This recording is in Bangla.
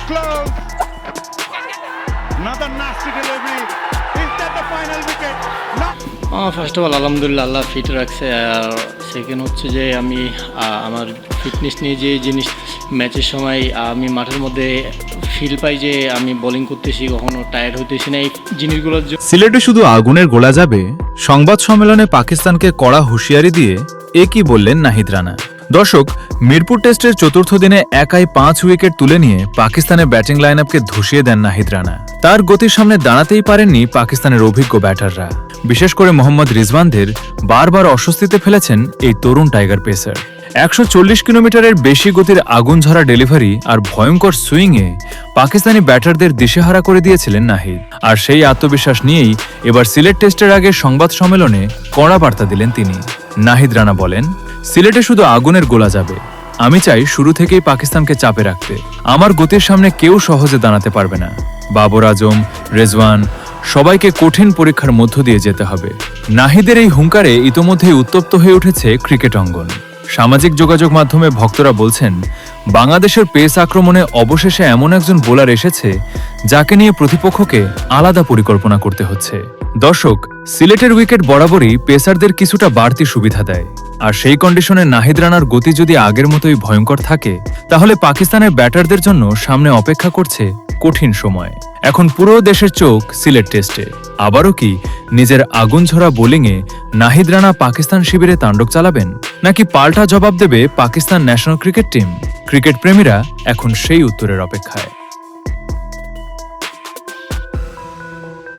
close. Another nasty delivery. Is that the final wicket? No. First of all আলহামদুলিল্লাহ আল্লাহ ফিট রাখছে। আর সেকেন্ড হচ্ছে যে আমি আমার ফিটনেস নিয়ে যে জিনিস ম্যাচের সময় আমি মাঠের মধ্যে ফিল পাই যে আমি বোলিং করতেছি, কখনো টায়ার্ড হইতেছি না, এই জিনিসগুলোর জন্য। সিলেটে শুধু আগুনের গোলা যাবে? সংবাদ সম্মেলনে পাকিস্তানকে কড়া হুঁশিয়ারি দিয়ে কি বললেন নাহিদ রানা। দর্শক, মিরপুর টেস্টের চতুর্থ দিনে একাই 5 উইকেট তুলে নিয়ে পাকিস্তানের ব্যাটিং লাইন আপকে ধসিয়ে দেন নাহিদ রানা। তার গতির সামনে দাঁড়াতেই পারেননি পাকিস্তানের অভিজ্ঞ ব্যাটাররা। বিশেষ করে মোহাম্মদ রিজওয়ানদের বারবার অস্বস্তিতে ফেলেছেন এই তরুণ টাইগার পেসার। 140 কিলোমিটারের বেশি গতির আগুন ঝরা ডেলিভারি আর ভয়ঙ্কর সুইংয়ে পাকিস্তানি ব্যাটারদের দিশেহারা করে দিয়েছিলেন নাহিদ। আর সেই আত্মবিশ্বাস নিয়েই এবার সিলেট টেস্টের আগে সংবাদ সম্মেলনে কড়া বার্তা দিলেন তিনি। নাহিদ রানা বলেন, সিলেটে শুধু আগুনের গোলা যাবে। আমি চাই শুরু থেকেই পাকিস্তানকে চাপে রাখতে। আমার গতির সামনে কেউ সহজে দাঁড়াতে পারবে না। বাবর আজম, রেজওয়ান সবাইকে কঠিন পরীক্ষার মধ্য দিয়ে যেতে হবে। নাহিদের এই হুঙ্কারে ইতোমধ্যেই উত্তপ্ত হয়ে উঠেছে ক্রিকেট অঙ্গন। সামাজিক যোগাযোগ মাধ্যমে ভক্তরা বলছেন, বাংলাদেশের পেস আক্রমণে অবশেষে এমন একজন বোলার এসেছে যাকে নিয়ে প্রতিপক্ষকে আলাদা পরিকল্পনা করতে হচ্ছে। দর্শক, সিলেটের উইকেট বরাবরই পেসারদের কিছুটা বাড়তি সুবিধা দেয়। আর সেই কন্ডিশনে নাহিদ রানার গতি যদি আগের মতোই ভয়ঙ্কর থাকে, তাহলে পাকিস্তানের ব্যাটারদের জন্য সামনে অপেক্ষা করছে কঠিন সময়। এখন পুরো দেশের চোখ সিলেট টেস্টে। আবারও কি নিজের আগুনঝরা বোলিংয়ে নাহিদ রানা পাকিস্তান শিবিরে তাণ্ডব চালাবেন, নাকি পাল্টা জবাব দেবে Pakistan national cricket team? Cricket প্রেমীরা এখন সেই উত্তরের অপেক্ষায়।